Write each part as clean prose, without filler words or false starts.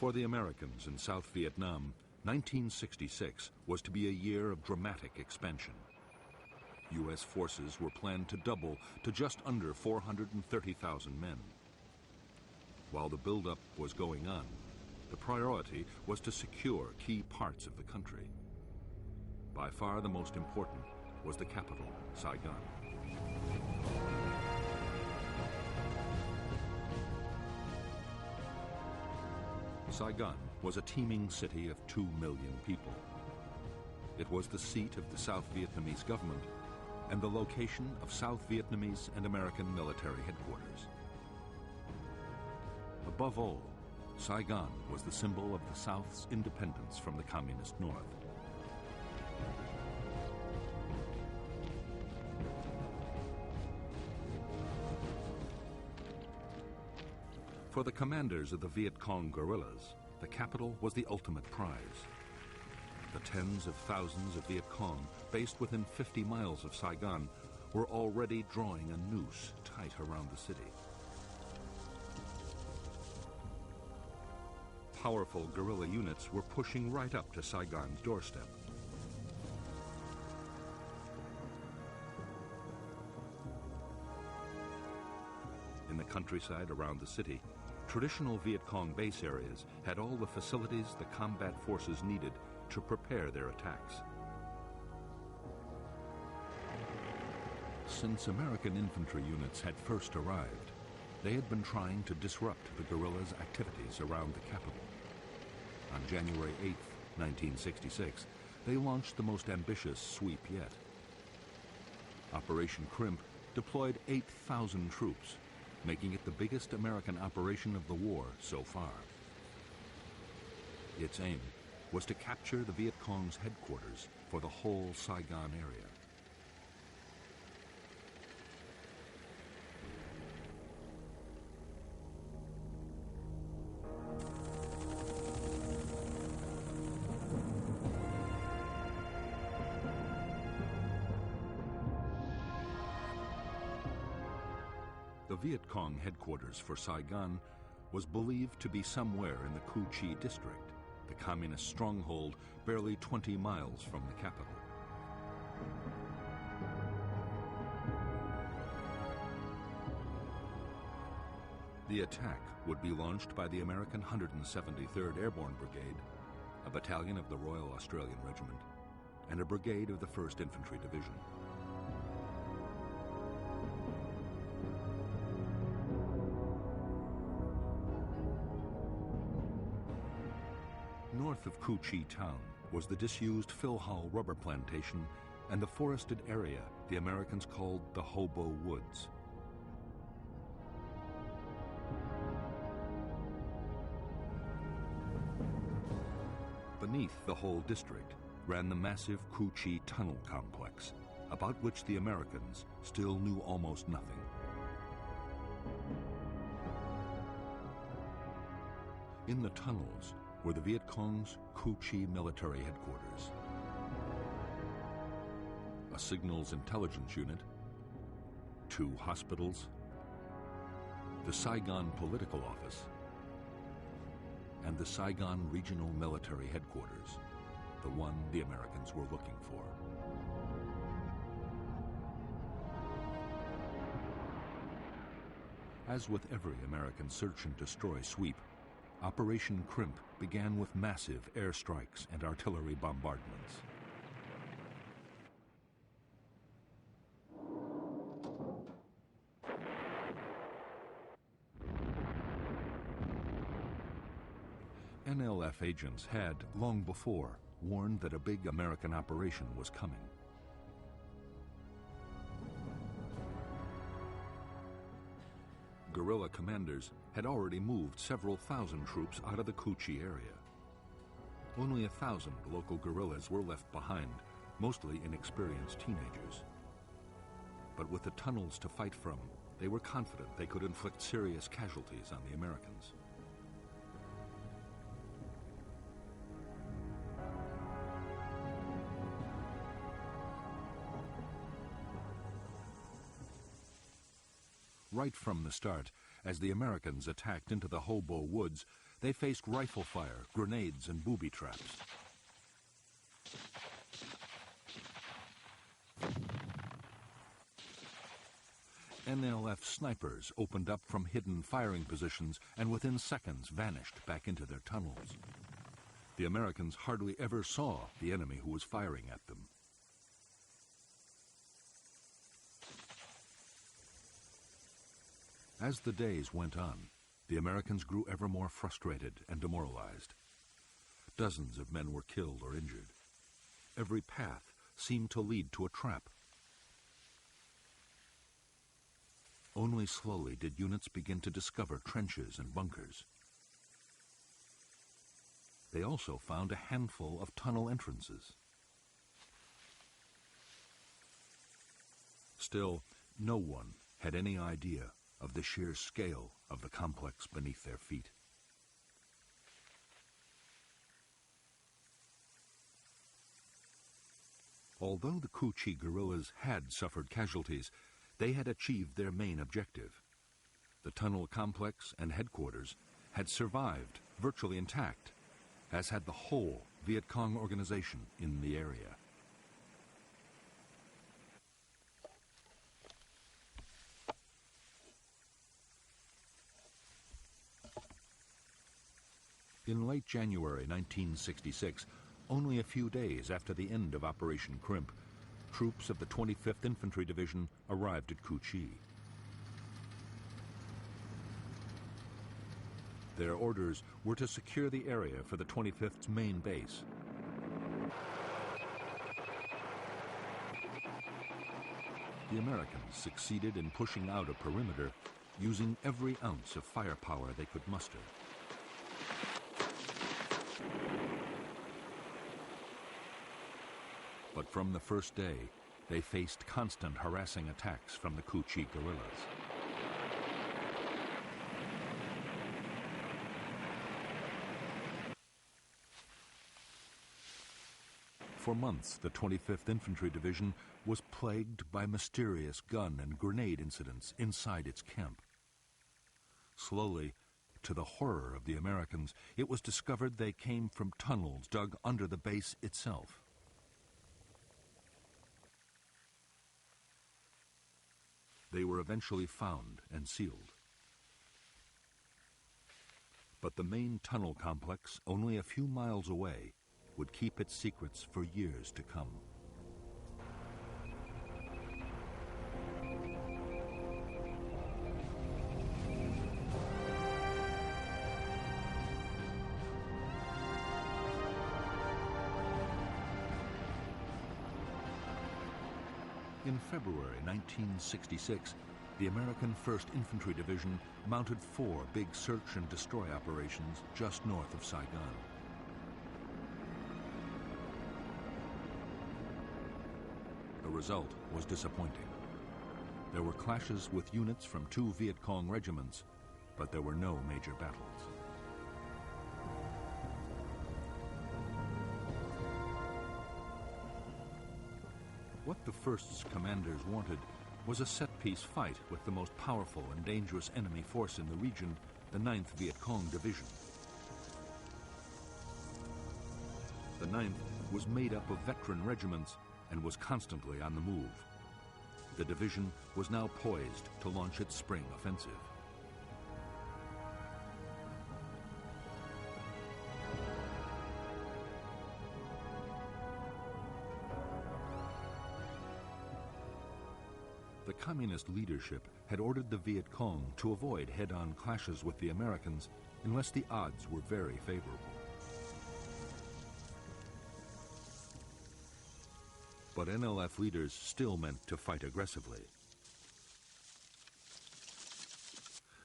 For the Americans in South Vietnam, 1966 was to be a year of dramatic expansion. U.S. forces were planned to double to just under 430,000 men. While the buildup was going on, the priority was to secure key parts of the country. By far the most important was the capital, Saigon. Saigon was a teeming city of 2 million people. It was the seat of the South Vietnamese government and the location of South Vietnamese and American military headquarters. Above all, Saigon was the symbol of the South's independence from the Communist North. For the commanders of the Viet Cong guerrillas, the capital was the ultimate prize. The tens of thousands of Viet Cong based within 50 miles of Saigon were already drawing a noose tight around the city. Powerful guerrilla units were pushing right up to Saigon's doorstep. In the countryside around the city, traditional Viet Cong base areas had all the facilities the combat forces needed to prepare their attacks. Since American infantry units had first arrived, they had been trying to disrupt the guerrillas' activities around the capital. On January 8, 1966, they launched the most ambitious sweep yet. Operation Crimp deployed 8,000 troops, making it the biggest American operation of the war so far. Its aim was to capture the Viet Cong's headquarters for the whole Saigon area. The Viet Cong headquarters for Saigon was believed to be somewhere in the Cu Chi district, the communist stronghold barely 20 miles from the capital. The attack would be launched by the American 173rd Airborne Brigade, a battalion of the Royal Australian Regiment, and a brigade of the 1st Infantry Division. North of Cu Chi town was the disused Philhall rubber plantation and the forested area the Americans called the Hobo Woods. Beneath the whole district ran the massive Cu Chi tunnel complex, about which the Americans still knew almost nothing. In the tunnels were the Viet Cong's Cu Chi military headquarters, a signals intelligence unit, 2 hospitals, the Saigon political office, and the Saigon regional military headquarters, the one the Americans were looking for. As with every American search and destroy sweep, Operation Crimp began with massive airstrikes and artillery bombardments. NLF agents had, long before, warned that a big American operation was coming. Guerrilla commanders had already moved several thousand troops out of the Cu Chi area. Only 1,000 local guerrillas were left behind, mostly inexperienced teenagers. But with the tunnels to fight from, they were confident they could inflict serious casualties on the Americans. Right from the start, as the Americans attacked into the Hobo Woods, they faced rifle fire, grenades, and booby traps. NLF snipers opened up from hidden firing positions and within seconds vanished back into their tunnels. The Americans hardly ever saw the enemy who was firing at them. As the days went on, the Americans grew ever more frustrated and demoralized. Dozens of men were killed or injured. Every path seemed to lead to a trap. Only slowly did units begin to discover trenches and bunkers. They also found a handful of tunnel entrances. Still, no one had any idea of the sheer scale of the complex beneath their feet. Although the Cu Chi guerrillas had suffered casualties, they had achieved their main objective. The tunnel complex and headquarters had survived virtually intact, as had the whole Viet Cong organization in the area. In late January 1966, only a few days after the end of Operation Crimp, troops of the 25th Infantry Division arrived at Cu Chi. Their orders were to secure the area for the 25th's main base. The Americans succeeded in pushing out a perimeter using every ounce of firepower they could muster. But from the first day, they faced constant harassing attacks from the Cu Chi guerrillas. For months, the 25th Infantry Division was plagued by mysterious gun and grenade incidents inside its camp. Slowly, to the horror of the Americans, it was discovered they came from tunnels dug under the base itself. They were eventually found and sealed. But the main tunnel complex, only a few miles away, would keep its secrets for years to come. In February 1966, the American 1st Infantry Division mounted 4 big search and destroy operations just north of Saigon. The result was disappointing. There were clashes with units from 2 Viet Cong regiments, but there were no major battles. What the 1st's commanders wanted was a set-piece fight with the most powerful and dangerous enemy force in the region, the 9th Viet Cong Division. The 9th was made up of veteran regiments and was constantly on the move. The division was now poised to launch its spring offensive. The communist leadership had ordered the Viet Cong to avoid head-on clashes with the Americans unless the odds were very favorable. But NLF leaders still meant to fight aggressively.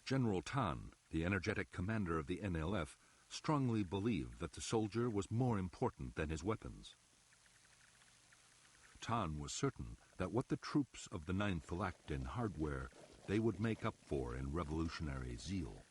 General Tan, the energetic commander of the NLF, strongly believed that the soldier was more important than his weapons. Tan was certain that what the troops of the 9th lacked in hardware, they would make up for in revolutionary zeal.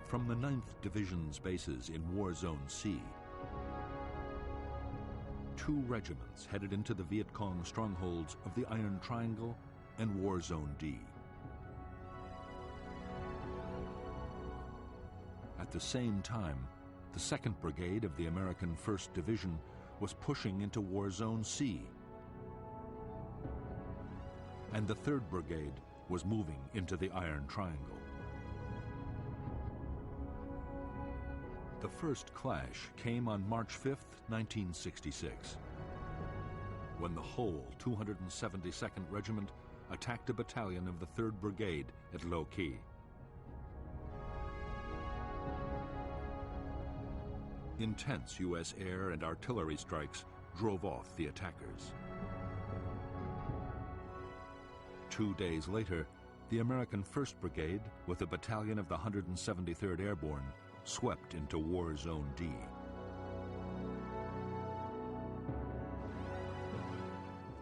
From the 9th Division's bases in War Zone C, 2 regiments headed into the Viet Cong strongholds of the Iron Triangle and War Zone D. At the same time, the 2nd Brigade of the American 1st Division was pushing into War Zone C, and the 3rd Brigade was moving into the Iron Triangle. The first clash came on March 5, 1966, when the whole 272nd Regiment attacked a battalion of the 3rd Brigade at Lo Qui. Intense U.S. air and artillery strikes drove off the attackers. 2 days later, the American 1st Brigade, with a battalion of the 173rd Airborne, swept into War Zone D.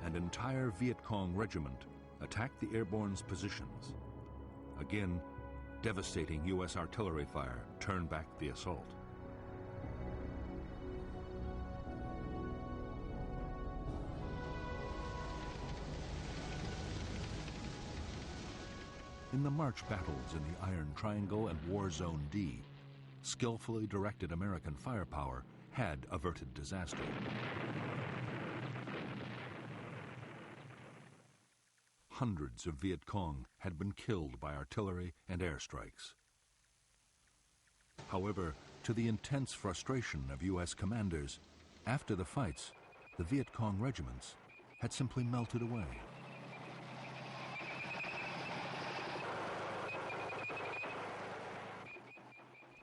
An entire Viet Cong regiment attacked the airborne's positions. Again, devastating U.S. artillery fire turned back the assault. In the March battles in the Iron Triangle and War Zone D, skillfully directed American firepower had averted disaster. Hundreds of Viet Cong had been killed by artillery and airstrikes. However, to the intense frustration of U.S. commanders, after the fights, the Viet Cong regiments had simply melted away.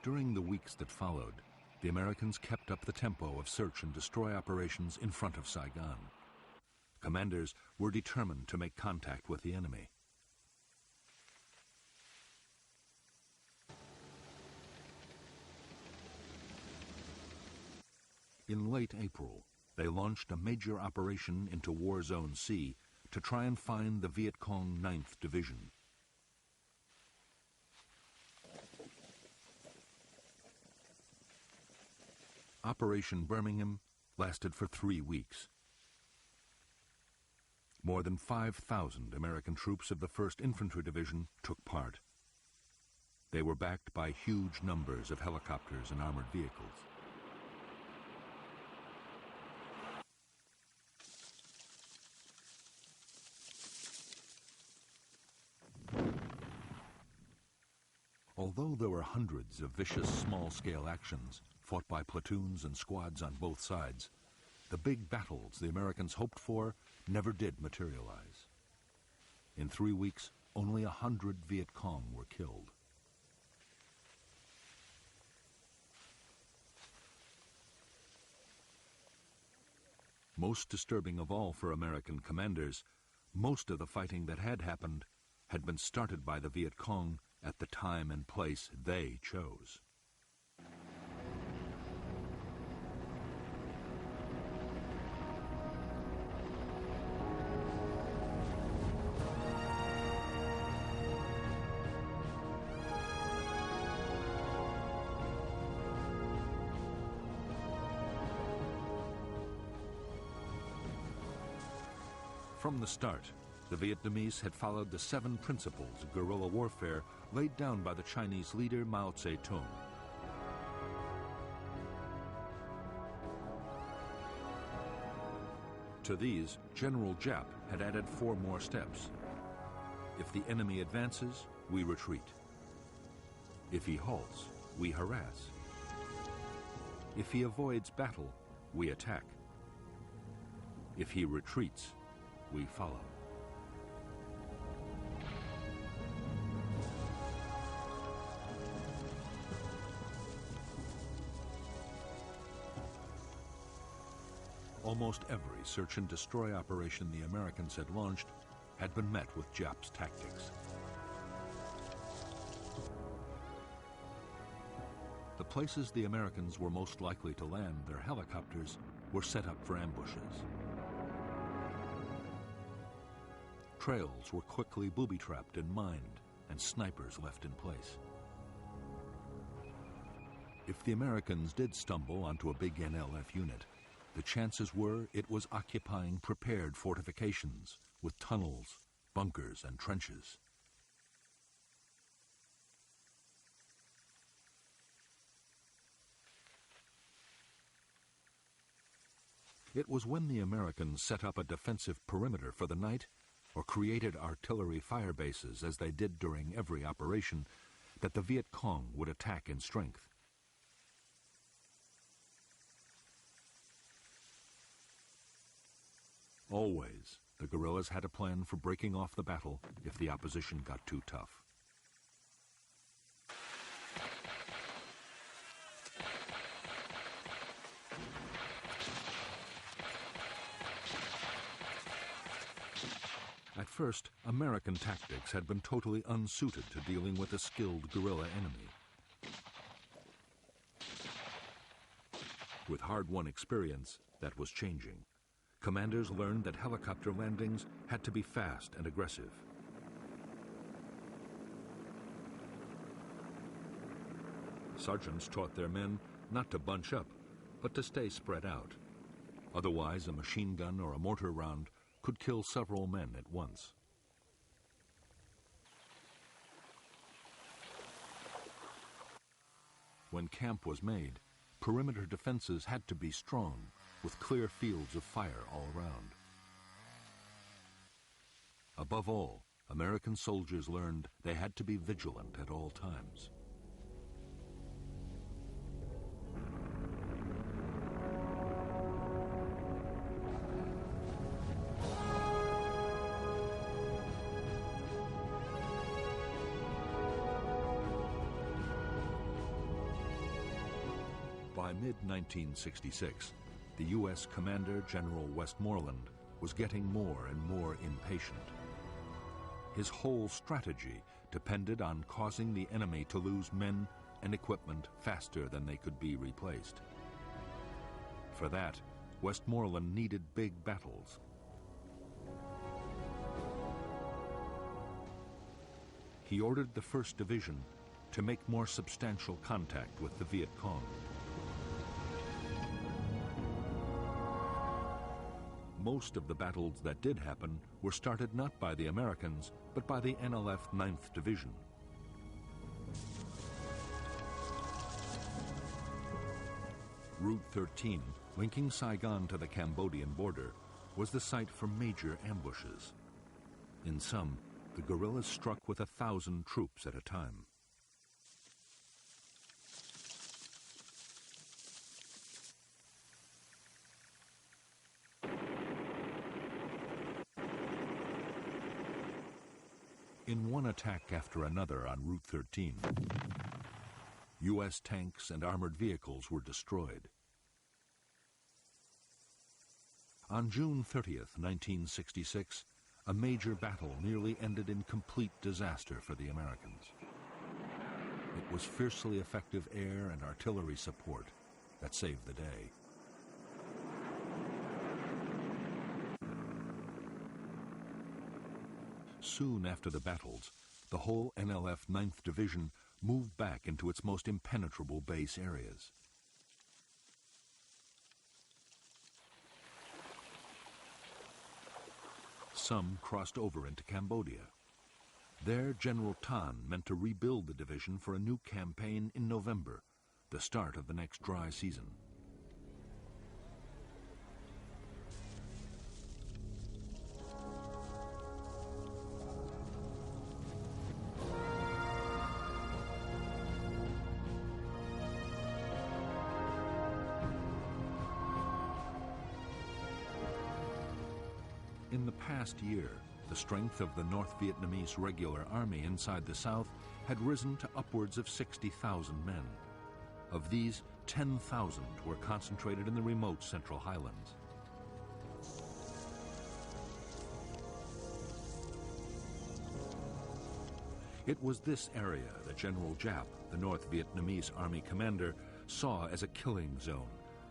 During the weeks that followed, the Americans kept up the tempo of search and destroy operations in front of Saigon. Commanders were determined to make contact with the enemy. In late April, they launched a major operation into War Zone C to try and find the Viet Cong 9th Division. Operation Birmingham lasted for 3 weeks. More than 5,000 American troops of the 1st Infantry Division took part. They were backed by huge numbers of helicopters and armored vehicles. Although there were hundreds of vicious small-scale actions fought by platoons and squads on both sides, the big battles the Americans hoped for never did materialize. In 3 weeks, only 100 Viet Cong were killed. Most disturbing of all for American commanders, most of the fighting that had happened had been started by the Viet Cong at the time and place they chose. From the start, the Vietnamese had followed the 7 principles of guerrilla warfare laid down by the Chinese leader Mao Zedong. To these, General Giap had added 4 more steps. If the enemy advances, we retreat. If he halts, we harass. If he avoids battle, we attack. If he retreats, we follow. Almost every search and destroy operation the Americans had launched had been met with Giap's tactics. The places the Americans were most likely to land their helicopters were set up for ambushes. Trails were quickly booby-trapped and mined, and snipers left in place. If the Americans did stumble onto a big NLF unit, the chances were it was occupying prepared fortifications with tunnels, bunkers, and trenches. It was when the Americans set up a defensive perimeter for the night or created artillery fire bases as they did during every operation that the Viet Cong would attack in strength. Always, the guerrillas had a plan for breaking off the battle if the opposition got too tough. At first, American tactics had been totally unsuited to dealing with a skilled guerrilla enemy. With hard-won experience, that was changing. Commanders learned that helicopter landings had to be fast and aggressive. Sergeants taught their men not to bunch up, but to stay spread out. Otherwise, a machine gun or a mortar round could kill several men at once. When camp was made, perimeter defenses had to be strong, with clear fields of fire all around. Above all, American soldiers learned they had to be vigilant at all times. By mid-1966, the U.S. Commander General Westmoreland was getting more and more impatient. His whole strategy depended on causing the enemy to lose men and equipment faster than they could be replaced. For that, Westmoreland needed big battles. He ordered the 1st Division to make more substantial contact with the Viet Cong. Most of the battles that did happen were started not by the Americans, but by the NLF 9th Division. Route 13, linking Saigon to the Cambodian border, was the site for major ambushes. In some, the guerrillas struck with 1,000 troops at a time. In one attack after another on Route 13, U.S. tanks and armored vehicles were destroyed. On June 30th, 1966, a major battle nearly ended in complete disaster for the Americans. It was fiercely effective air and artillery support that saved the day. Soon after the battles, the whole NLF 9th Division moved back into its most impenetrable base areas. Some crossed over into Cambodia. There, General Tan meant to rebuild the division for a new campaign in November, the start of the next dry season. In the past year, the strength of the North Vietnamese regular army inside the South had risen to upwards of 60,000 men. Of these, 10,000 were concentrated in the remote Central Highlands. It was this area that General Giap, the North Vietnamese army commander, saw as a killing zone,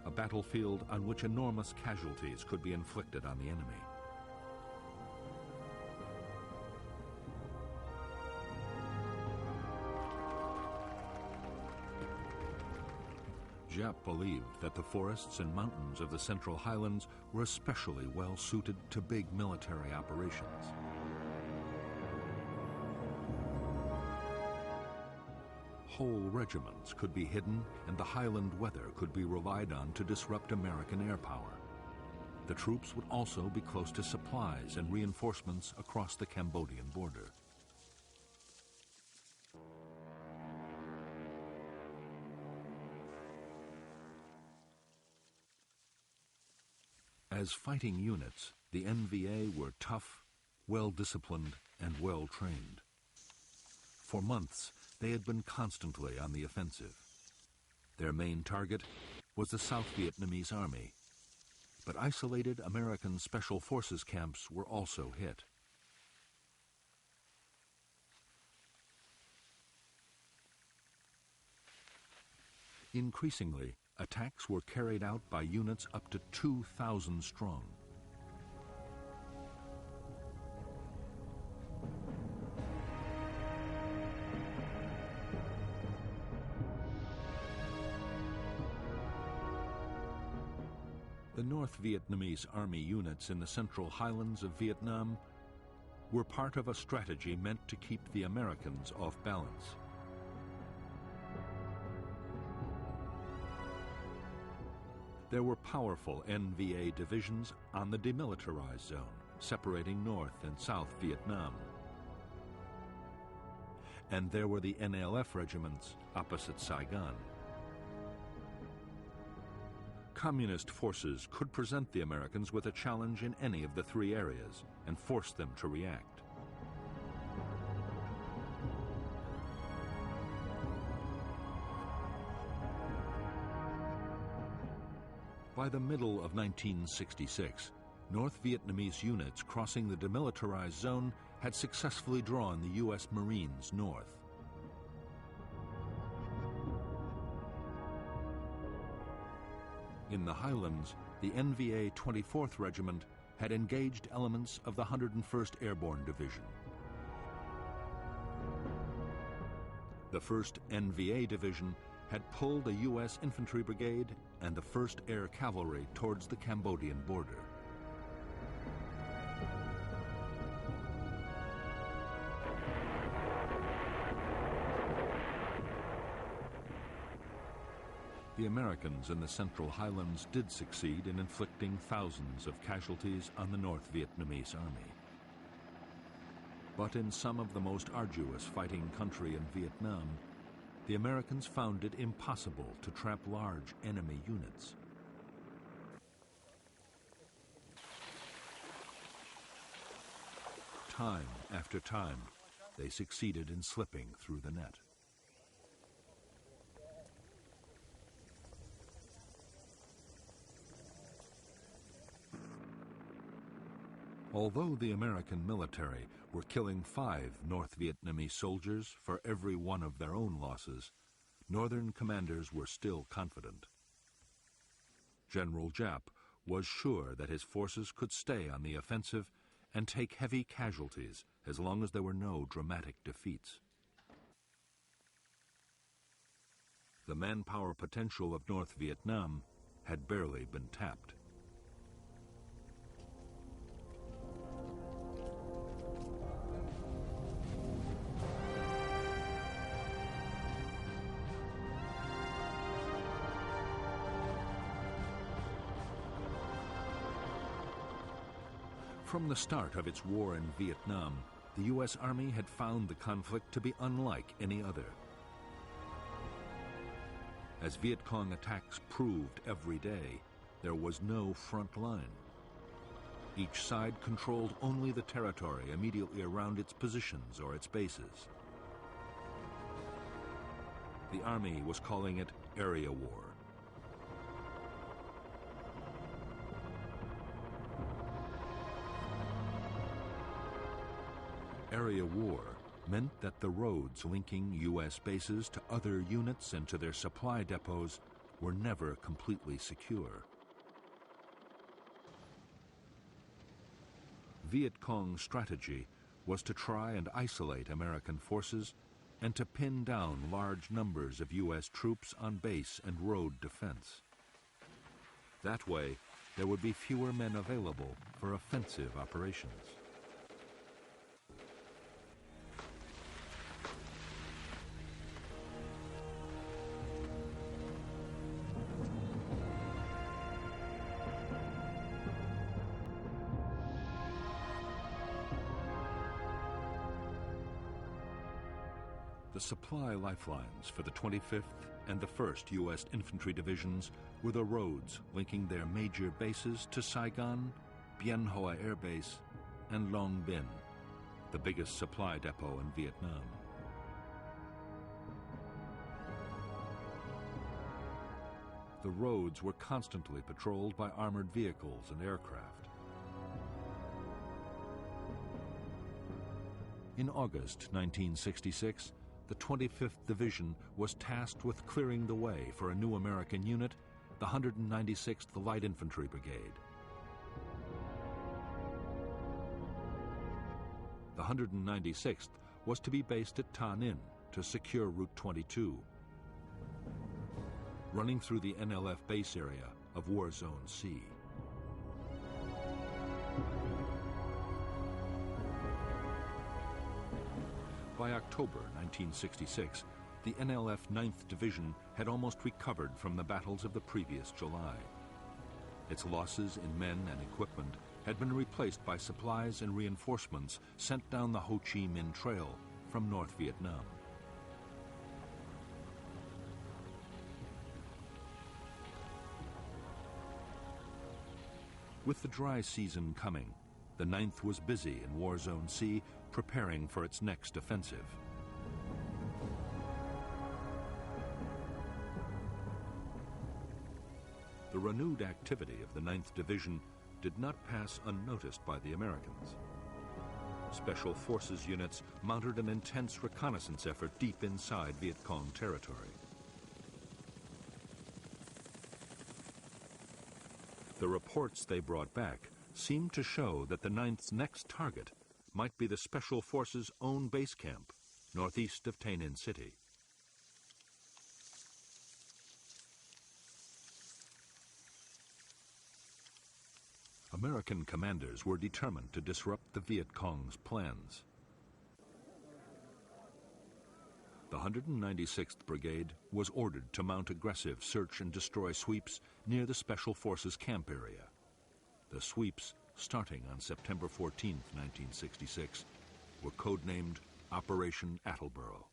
a battlefield on which enormous casualties could be inflicted on the enemy. Giap believed that the forests and mountains of the Central Highlands were especially well suited to big military operations. Whole regiments could be hidden, and the highland weather could be relied on to disrupt American air power. The troops would also be close to supplies and reinforcements across the Cambodian border. As fighting units, the NVA were tough, well-disciplined, and well-trained. For months, they had been constantly on the offensive. Their main target was the South Vietnamese Army, but isolated American Special Forces camps were also hit. Increasingly, attacks were carried out by units up to 2,000 strong. The North Vietnamese Army units in the Central Highlands of Vietnam were part of a strategy meant to keep the Americans off balance. There were powerful NVA divisions on the demilitarized zone, separating North and South Vietnam. And there were the NLF regiments opposite Saigon. Communist forces could present the Americans with a challenge in any of the three areas and force them to react. By the middle of 1966, North Vietnamese units crossing the demilitarized zone had successfully drawn the U.S. Marines north. In the highlands, the NVA 24th Regiment had engaged elements of the 101st Airborne Division. The 1st NVA Division had pulled a U.S. infantry brigade and the 1st Air Cavalry towards the Cambodian border. The Americans in the Central Highlands did succeed in inflicting thousands of casualties on the North Vietnamese Army. But in some of the most arduous fighting country in Vietnam, the Americans found it impossible to trap large enemy units. Time after time, they succeeded in slipping through the net. Although the American military were killing 5 North Vietnamese soldiers for every one of their own losses, Northern commanders were still confident. General Giap was sure that his forces could stay on the offensive and take heavy casualties as long as there were no dramatic defeats. The manpower potential of North Vietnam had barely been tapped. From the start of its war in Vietnam, the U.S. Army had found the conflict to be unlike any other. As Viet Cong attacks proved every day, there was no front line. Each side controlled only the territory immediately around its positions or its bases. The Army was calling it area war. Area war meant that the roads linking U.S. bases to other units and to their supply depots were never completely secure. Viet Cong's strategy was to try and isolate American forces and to pin down large numbers of U.S. troops on base and road defense. That way, there would be fewer men available for offensive operations. The supply lifelines for the 25th and the 1st U.S. Infantry Divisions were the roads linking their major bases to Saigon, Bien Hoa Air Base, and Long Binh, the biggest supply depot in Vietnam. The roads were constantly patrolled by armored vehicles and aircraft. In August 1966, the 25th Division was tasked with clearing the way for a new American unit, the 196th Light Infantry Brigade. The 196th was to be based at Ta Ninh to secure Route 22, running through the NLF base area of War Zone C. By October 1966, the NLF 9th Division had almost recovered from the battles of the previous July. Its losses in men and equipment had been replaced by supplies and reinforcements sent down the Ho Chi Minh Trail from North Vietnam. With the dry season coming, the 9th was busy in War Zone C preparing for its next offensive. The renewed activity of the 9th Division did not pass unnoticed by the Americans. Special Forces units mounted an intense reconnaissance effort deep inside Viet Cong territory. The reports they brought back seemed to show that the 9th's next target might be the Special Forces' own base camp, northeast of Tay Ninh City. American commanders were determined to disrupt the Viet Cong's plans. The 196th Brigade was ordered to mount aggressive search and destroy sweeps near the Special Forces camp area. The sweeps, starting on September 14, 1966, were codenamed Operation Attleboro.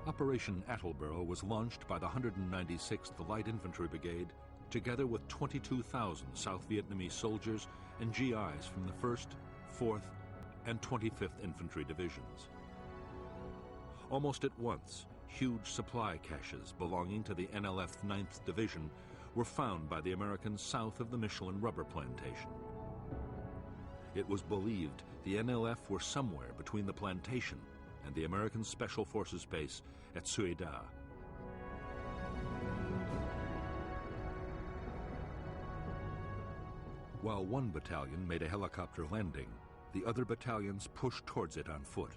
Operation Attleboro was launched by the 196th Light Infantry Brigade together with 22,000 South Vietnamese soldiers and GIs from the 1st, 4th, and 25th Infantry Divisions. Almost at once, huge supply caches belonging to the NLF 9th Division were found by the Americans south of the Michelin rubber plantation. It was believed the NLF were somewhere between the plantation and the American Special Forces base at Suy Da. While one battalion made a helicopter landing, the other battalions pushed towards it on foot.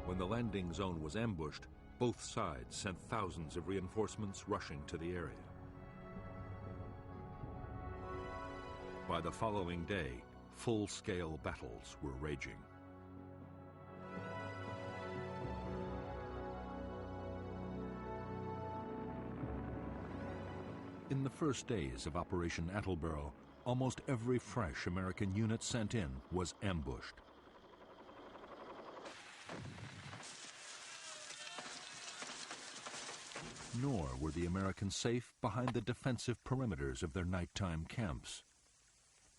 When the landing zone was ambushed, both sides sent thousands of reinforcements rushing to the area. By the following day, full-scale battles were raging. In the first days of Operation Attleboro, almost every fresh American unit sent in was ambushed. Nor were the Americans safe behind the defensive perimeters of their nighttime camps.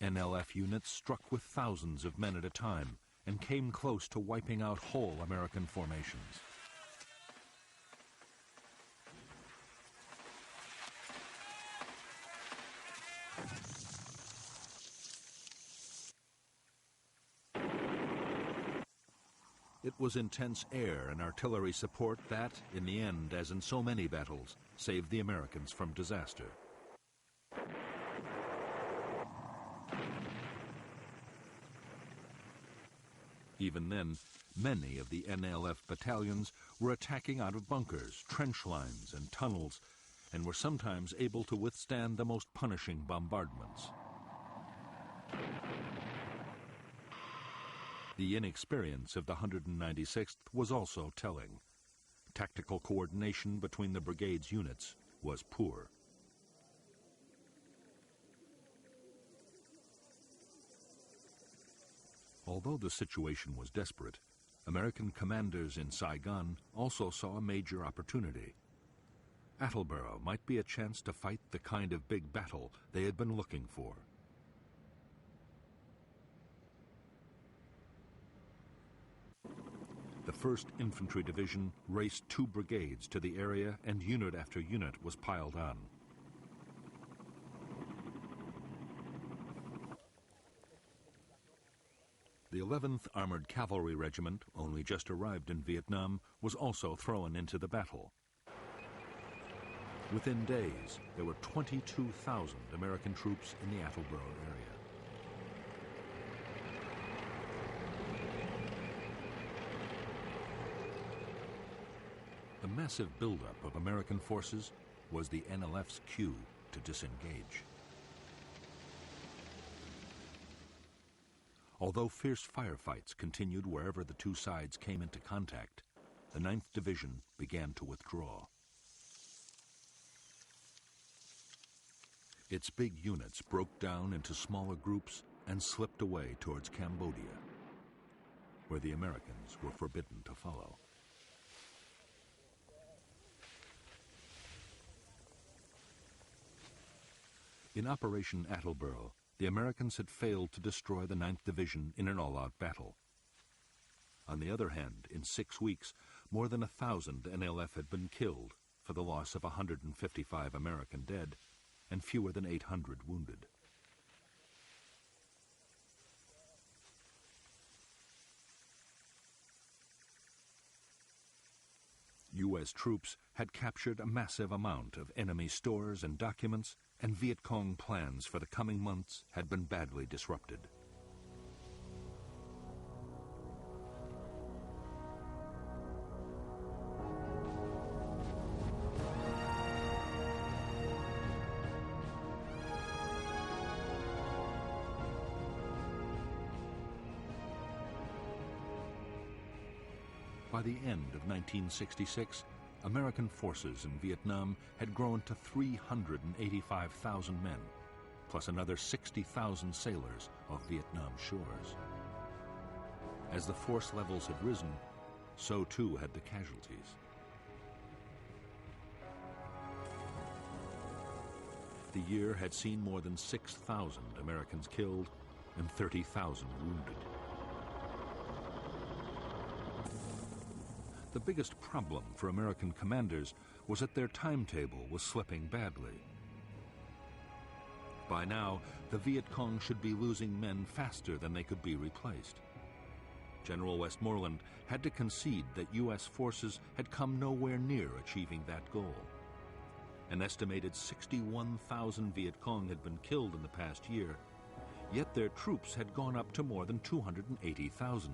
NLF units struck with thousands of men at a time and came close to wiping out whole American formations. It was intense air and artillery support that, in the end, as in so many battles, saved the Americans from disaster. Even then, many of the NLF battalions were attacking out of bunkers, trench lines, and tunnels, and were sometimes able to withstand the most punishing bombardments. The inexperience of the 196th was also telling. Tactical coordination between the brigade's units was poor. Although the situation was desperate, American commanders in Saigon also saw a major opportunity. Attleboro might be a chance to fight the kind of big battle they had been looking for. The 1st Infantry Division raced 2 brigades to the area, and unit after unit was piled on. The 11th Armored Cavalry Regiment, only just arrived in Vietnam, was also thrown into the battle. Within days, there were 22,000 American troops in the Attleboro area. The massive buildup of American forces was the NLF's cue to disengage. Although fierce firefights continued wherever the two sides came into contact, the 9th Division began to withdraw. Its big units broke down into smaller groups and slipped away towards Cambodia, where the Americans were forbidden to follow. In Operation Attleboro, the Americans had failed to destroy the 9th Division in an all-out battle. On the other hand, in 6 weeks, more than 1,000 NLF had been killed, for the loss of 155 American dead and fewer than 800 wounded. U.S. troops had captured a massive amount of enemy stores and documents, and Viet Cong plans for the coming months had been badly disrupted. By the end of 1966, American forces in Vietnam had grown to 385,000 men, plus another 60,000 sailors off Vietnam shores. As the force levels had risen, so too had the casualties. The year had seen more than 6,000 Americans killed and 30,000 wounded. The biggest problem for American commanders was that their timetable was slipping badly. By now, the Viet Cong should be losing men faster than they could be replaced. General Westmoreland had to concede that U.S. forces had come nowhere near achieving that goal. An estimated 61,000 Viet Cong had been killed in the past year, yet their troops had gone up to more than 280,000.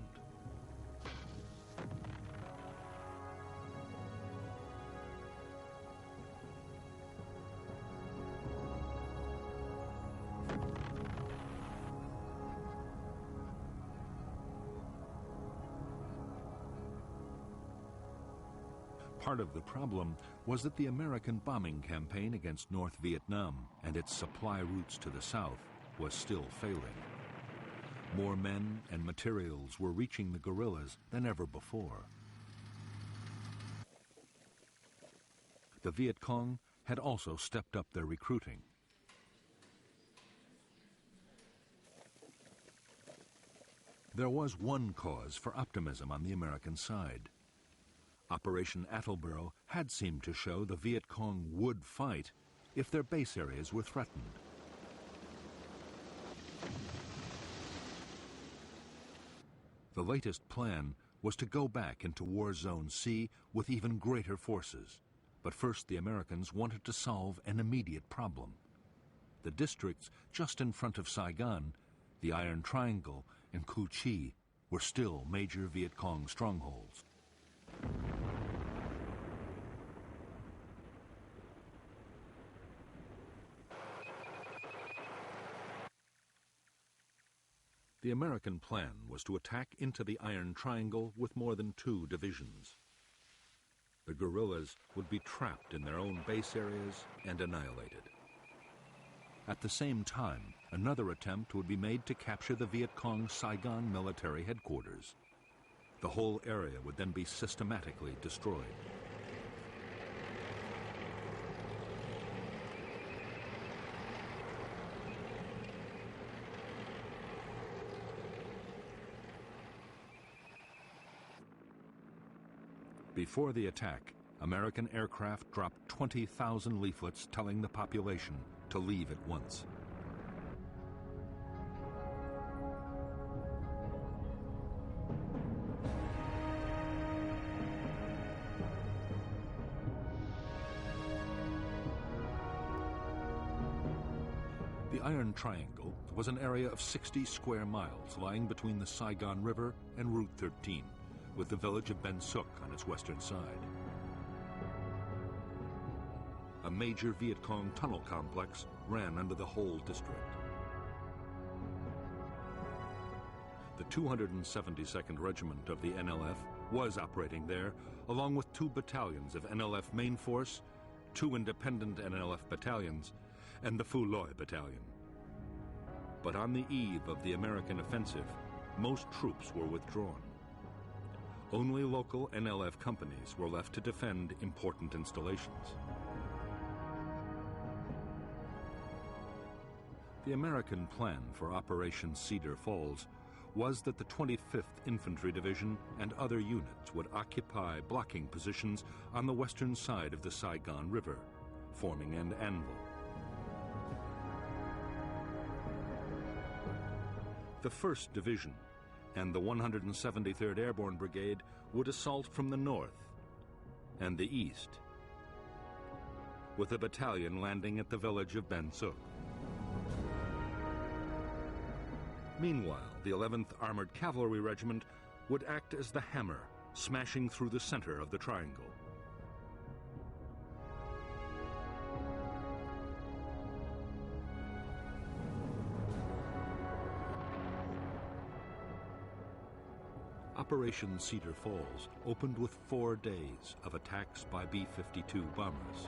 Part of the problem was that the American bombing campaign against North Vietnam and its supply routes to the south was still failing. More men and materials were reaching the guerrillas than ever before. The Viet Cong had also stepped up their recruiting. There was one cause for optimism on the American side. Operation Attleboro had seemed to show the Viet Cong would fight if their base areas were threatened. The latest plan was to go back into War Zone C with even greater forces. But first the Americans wanted to solve an immediate problem. The districts just in front of Saigon, the Iron Triangle and Cu Chi, were still major Viet Cong strongholds. The American plan was to attack into the Iron Triangle with more than 2 divisions. The guerrillas would be trapped in their own base areas and annihilated. At the same time, another attempt would be made to capture the Viet Cong Saigon military headquarters. The whole area would then be systematically destroyed. Before the attack, American aircraft dropped 20,000 leaflets telling the population to leave at once. The Iron Triangle was an area of 60 square miles lying between the Saigon River and Route 13, with the village of Ben Suc on its western side. A major Viet Cong tunnel complex ran under the whole district. The 272nd Regiment of the NLF was operating there, along with 2 battalions of NLF Main Force, 2 independent NLF battalions, and the Phu Loi Battalion. But on the eve of the American offensive, most troops were withdrawn. Only local NLF companies were left to defend important installations. The American plan for Operation Cedar Falls was that the 25th Infantry Division and other units would occupy blocking positions on the western side of the Saigon River, forming an anvil. The 1st Division and the 173rd Airborne Brigade would assault from the north and the east, with a battalion landing at the village of Ben Suc. Meanwhile, the 11th Armored Cavalry Regiment would act as the hammer, smashing through the center of the triangle. Operation Cedar Falls opened with 4 days of attacks by B-52 bombers.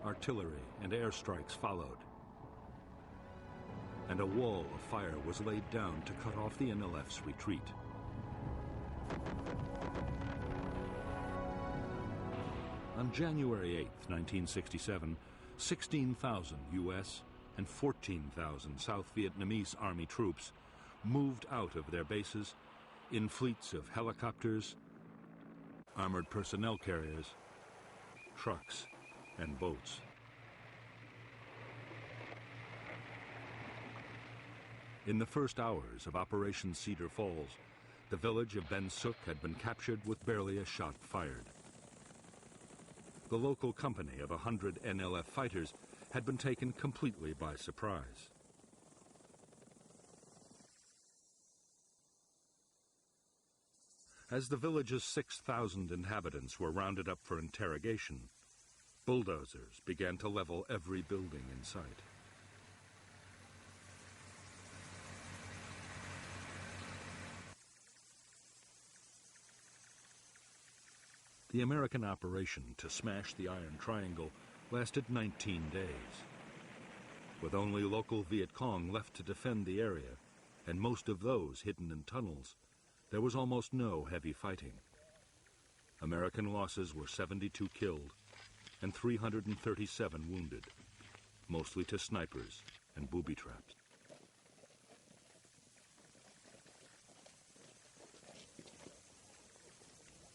Artillery and airstrikes followed, and a wall of fire was laid down to cut off the NLF's retreat. On January 8, 1967, 16,000 U.S. and 14,000 South Vietnamese Army troops moved out of their bases in fleets of helicopters, armored personnel carriers, trucks, and boats. In the first hours of Operation Cedar Falls, the village of Ben Suc had been captured with barely a shot fired. The local company of 100 NLF fighters had been taken completely by surprise. As the village's 6,000 inhabitants were rounded up for interrogation, bulldozers began to level every building in sight. The American operation to smash the Iron Triangle lasted 19 days. With only local Viet Cong left to defend the area, and most of those hidden in tunnels, there was almost no heavy fighting. American losses were 72 killed and 337 wounded, mostly to snipers and booby traps.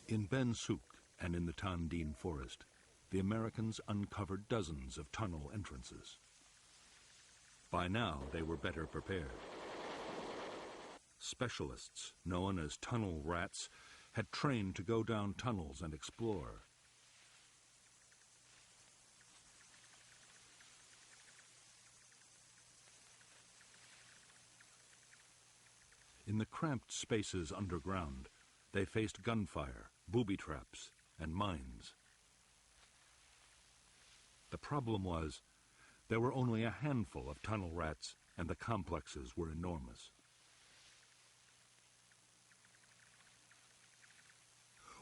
In Ben Suc and in the Tan Dien forest, the Americans uncovered dozens of tunnel entrances. By now, they were better prepared. Specialists, known as tunnel rats, had trained to go down tunnels and explore. In the cramped spaces underground, they faced gunfire, booby traps, and mines. The problem was, there were only a handful of tunnel rats, and the complexes were enormous.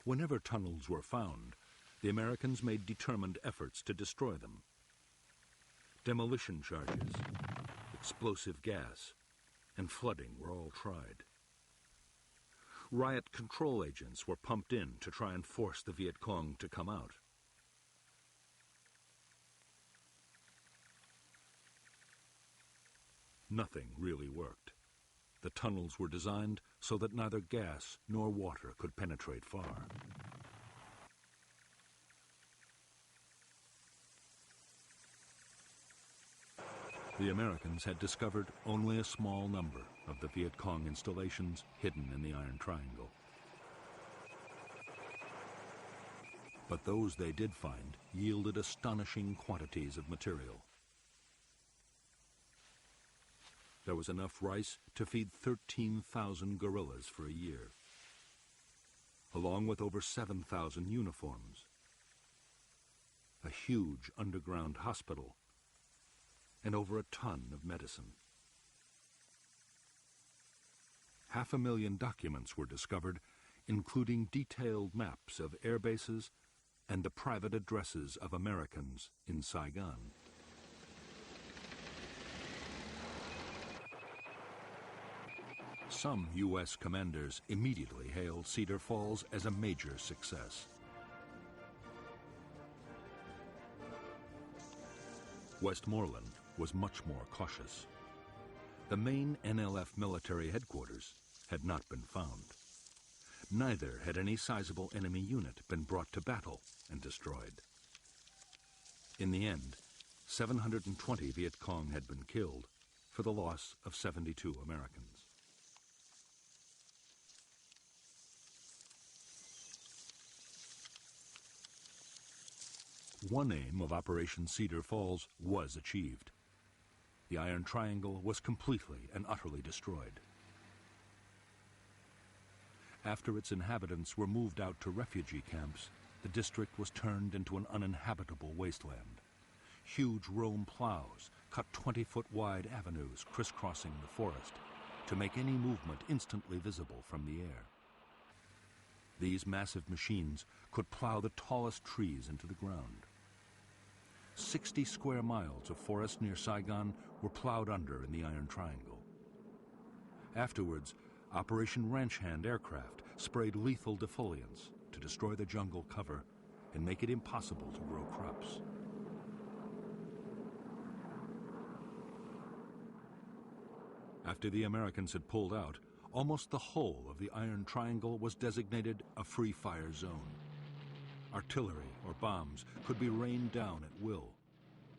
Whenever tunnels were found, the Americans made determined efforts to destroy them. Demolition charges, explosive gas, and flooding were all tried. Riot control agents were pumped in to try and force the Viet Cong to come out. Nothing really worked. The tunnels were designed so that neither gas nor water could penetrate far. The Americans had discovered only a small number of the Viet Cong installations hidden in the Iron Triangle. But those they did find yielded astonishing quantities of material. There was enough rice to feed 13,000 guerrillas for a year, along with over 7,000 uniforms, a huge underground hospital, and over a ton of medicine. 500,000 documents were discovered, including detailed maps of air bases and the private addresses of Americans in Saigon. Some U.S. commanders immediately hailed Cedar Falls as a major success. Westmoreland was much more cautious. The main NLF military headquarters had not been found. Neither had any sizable enemy unit been brought to battle and destroyed. In the end, 720 Viet Cong had been killed for the loss of 72 Americans. One aim of Operation Cedar Falls was achieved. The Iron Triangle was completely and utterly destroyed. After its inhabitants were moved out to refugee camps, the district was turned into an uninhabitable wasteland. Huge Rome plows cut 20-foot-wide avenues crisscrossing the forest to make any movement instantly visible from the air. These massive machines could plow the tallest trees into the ground. 60 square miles of forest near Saigon were plowed under in the Iron Triangle. Afterwards, Operation Ranch Hand aircraft sprayed lethal defoliants to destroy the jungle cover and make it impossible to grow crops. After the Americans had pulled out, almost the whole of the Iron Triangle was designated a free-fire zone. Artillery or bombs could be rained down at will,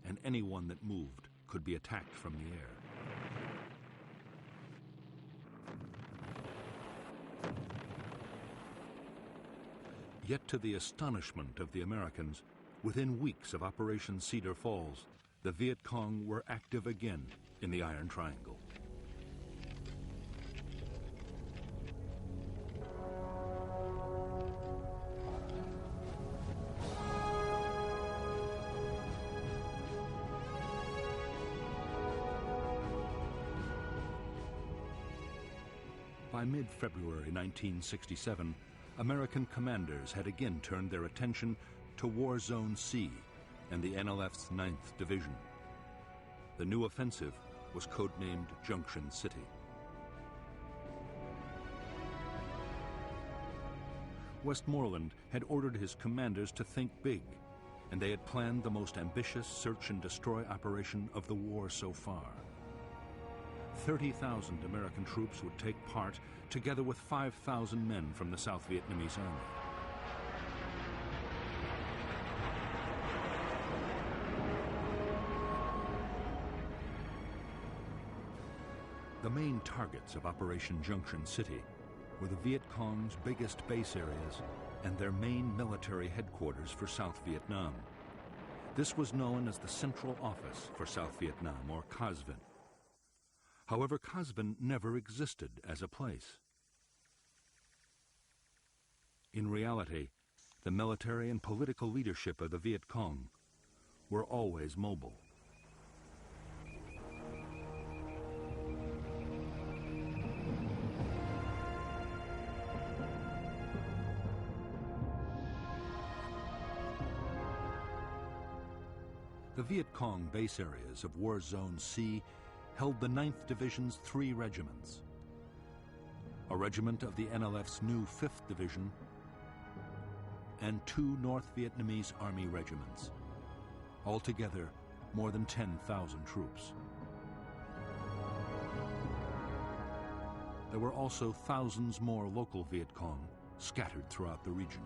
and anyone that moved could be attacked from the air. Yet to the astonishment of the Americans, within weeks of Operation Cedar Falls, the Viet Cong were active again in the Iron Triangle. By mid-February 1967, American commanders had again turned their attention to War Zone C and the NLF's 9th Division. The new offensive was codenamed Junction City. Westmoreland had ordered his commanders to think big, and they had planned the most ambitious search and destroy operation of the war so far. 30,000 American troops would take part, together with 5,000 men from the South Vietnamese Army. The main targets of Operation Junction City were the Viet Cong's biggest base areas and their main military headquarters for South Vietnam. This was known as the Central Office for South Vietnam, or Cas Vinh. However, Cas Vinh never existed as a place. In reality, the military and political leadership of the Viet Cong were always mobile. The Viet Cong base areas of War Zone C held the 9th Division's 3 regiments, a regiment of the NLF's new 5th Division, and 2 North Vietnamese Army regiments, altogether more than 10,000 troops. There were also thousands more local Viet Cong scattered throughout the region.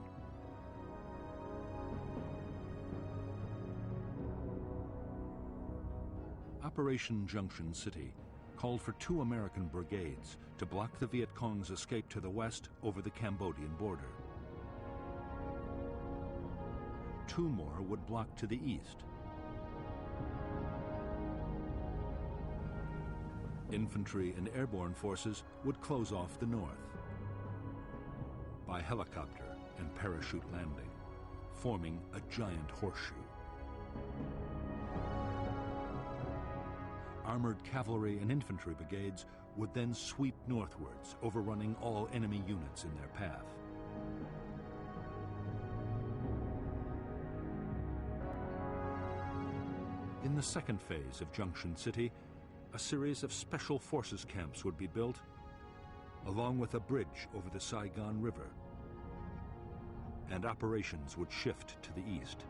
Operation Junction City called for 2 American brigades to block the Viet Cong's escape to the west over the Cambodian border. 2 more would block to the east. Infantry and airborne forces would close off the north by helicopter and parachute landing, forming a giant horseshoe. Armored cavalry and infantry brigades would then sweep northwards, overrunning all enemy units in their path. In the second phase of Junction City, a series of special forces camps would be built, along with a bridge over the Saigon River, and operations would shift to the east.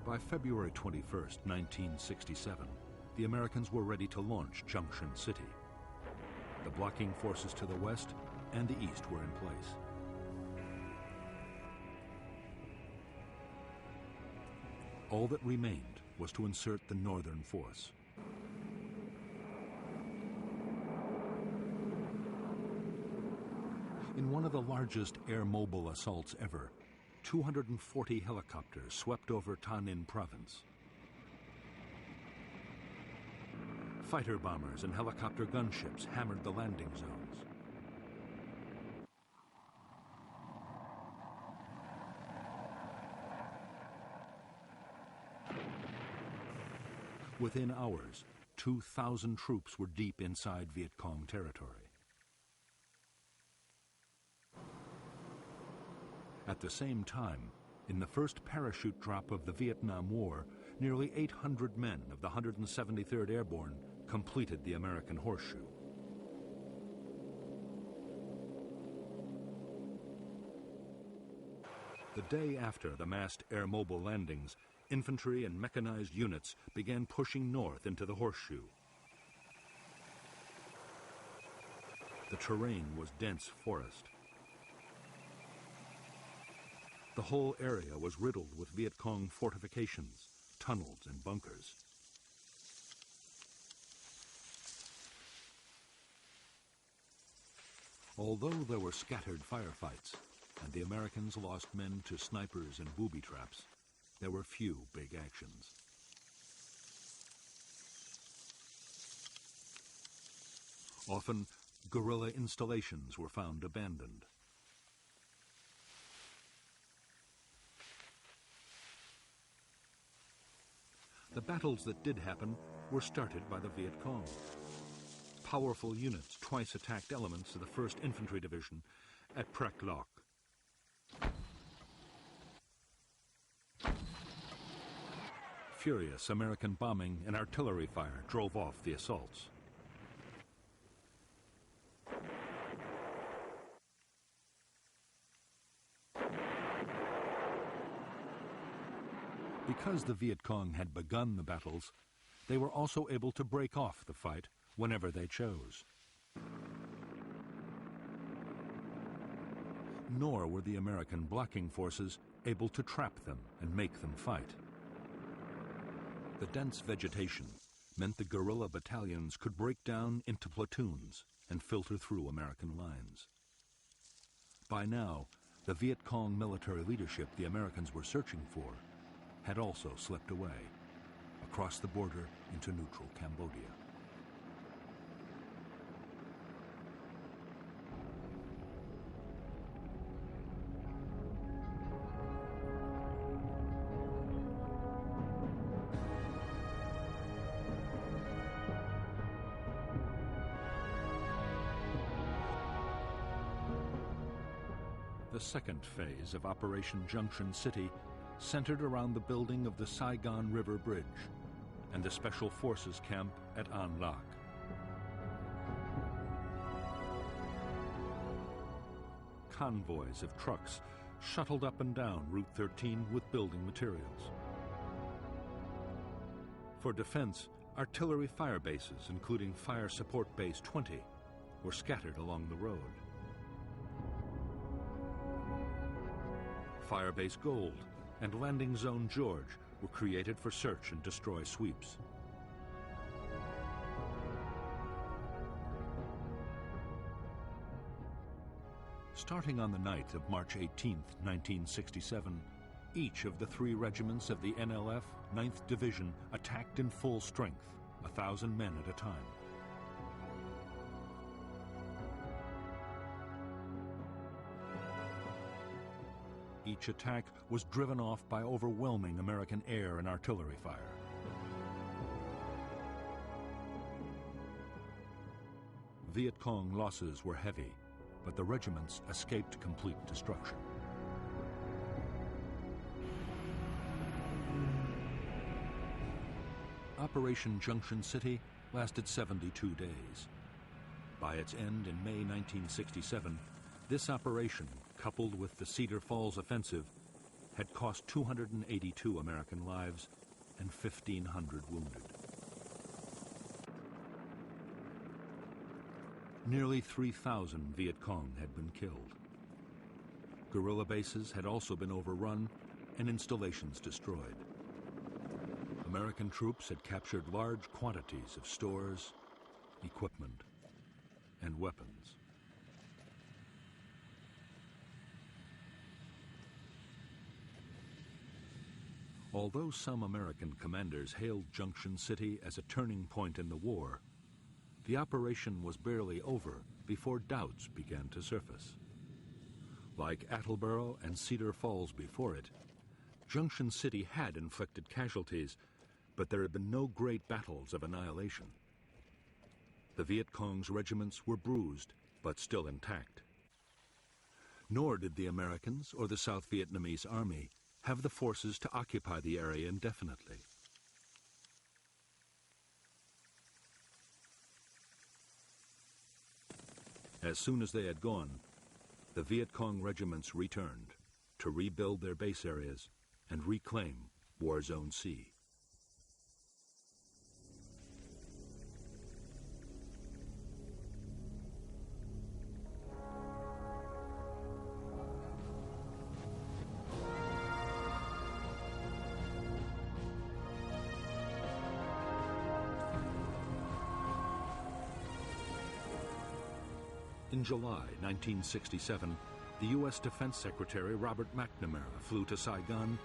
By February 21st, 1967, the Americans were ready to launch Junction City. The blocking forces to the west and the east were in place. All that remained was to insert the northern force. In one of the largest air-mobile assaults ever, 240 helicopters swept over Thanh Ninh province. Fighter bombers and helicopter gunships hammered the landing zones. Within hours, 2,000 troops were deep inside Viet Cong territory. At the same time, in the first parachute drop of the Vietnam War, nearly 800 men of the 173rd Airborne completed the American horseshoe. The day after the massed air-mobile landings, infantry and mechanized units began pushing north into the horseshoe. The terrain was dense forest. The whole area was riddled with Viet Cong fortifications, tunnels, and bunkers. Although there were scattered firefights, and the Americans lost men to snipers and booby traps, there were few big actions. Often, guerrilla installations were found abandoned. The battles that did happen were started by the Viet Cong. Powerful units twice attacked elements of the 1st Infantry Division at Prek Lok. Furious American bombing and artillery fire drove off the assaults. Because the Viet Cong had begun the battles, they were also able to break off the fight whenever they chose. Nor were the American blocking forces able to trap them and make them fight. The dense vegetation meant the guerrilla battalions could break down into platoons and filter through American lines. By now, the Viet Cong military leadership the Americans were searching for had also slipped away, across the border into neutral Cambodia. The second phase of Operation Junction City centered around the building of the Saigon River Bridge and the Special Forces camp at An Lac. Convoys of trucks shuttled up and down Route 13 with building materials. For defense, artillery fire bases, including Fire Support Base 20, were scattered along the road. Firebase Gold and Landing Zone George were created for search and destroy sweeps. Starting on the night of March 18, 1967, each of the 3 regiments of the NLF 9th Division attacked in full strength, 1,000 men at a time. Each attack was driven off by overwhelming American air and artillery fire. Viet Cong losses were heavy, but the regiments escaped complete destruction. Operation Junction City lasted 72 days. By its end in May 1967, this operation, coupled with the Cedar Falls offensive, had cost 282 American lives and 1,500 wounded. Nearly 3,000 Viet Cong had been killed. Guerrilla bases had also been overrun and installations destroyed. American troops had captured large quantities of stores, equipment, and weapons. Although some American commanders hailed Junction City as a turning point in the war, the operation was barely over before doubts began to surface. Like Attleboro and Cedar Falls before it, Junction City had inflicted casualties, but there had been no great battles of annihilation. The Viet Cong's regiments were bruised, but still intact. Nor did the Americans or the South Vietnamese Army have the forces to occupy the area indefinitely. As soon as they had gone, the Viet Cong regiments returned to rebuild their base areas and reclaim War Zone C. In July 1967, the U.S. Defense Secretary Robert McNamara flew to Saigon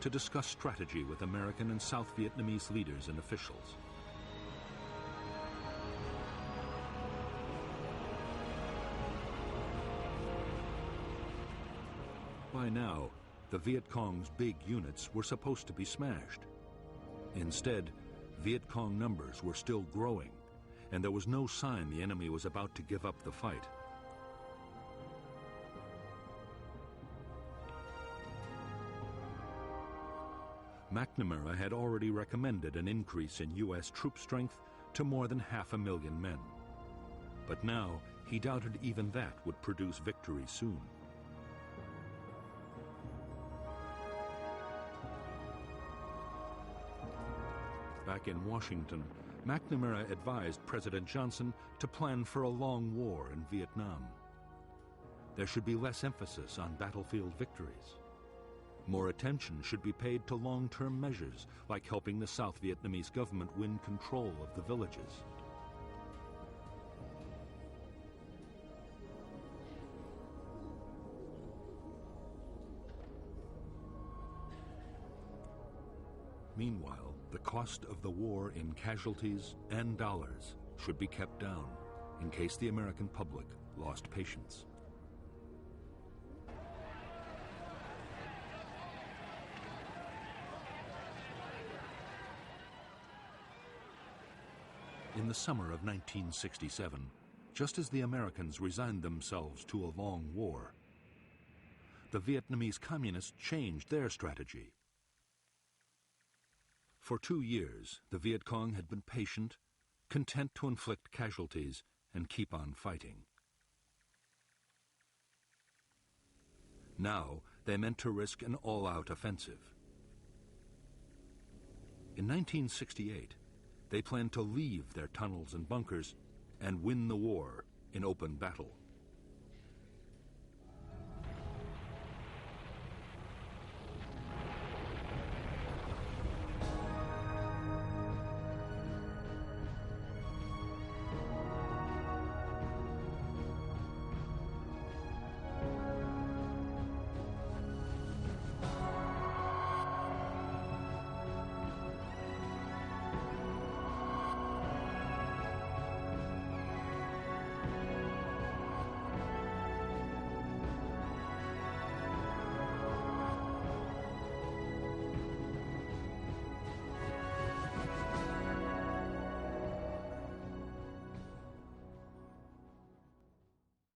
to discuss strategy with American and South Vietnamese leaders and officials. By now, the Viet Cong's big units were supposed to be smashed. Instead, Viet Cong numbers were still growing, and there was no sign the enemy was about to give up the fight. McNamara had already recommended an increase in U.S. troop strength to more than 500,000 men. But now he doubted even that would produce victory soon. Back in Washington, McNamara advised President Johnson to plan for a long war in Vietnam. There should be less emphasis on battlefield victories, More attention should be paid to long-term measures, like helping the South Vietnamese government win control of the villages. Meanwhile, the cost of the war in casualties and dollars should be kept down in case the American public lost patience. In the summer of 1967, just as the Americans resigned themselves to a long war, the Vietnamese communists changed their strategy. For 2 years, the Viet Cong had been patient, content to inflict casualties and keep on fighting. Now, they meant to risk an all-out offensive. In 1968, they planned to leave their tunnels and bunkers and win the war in open battle.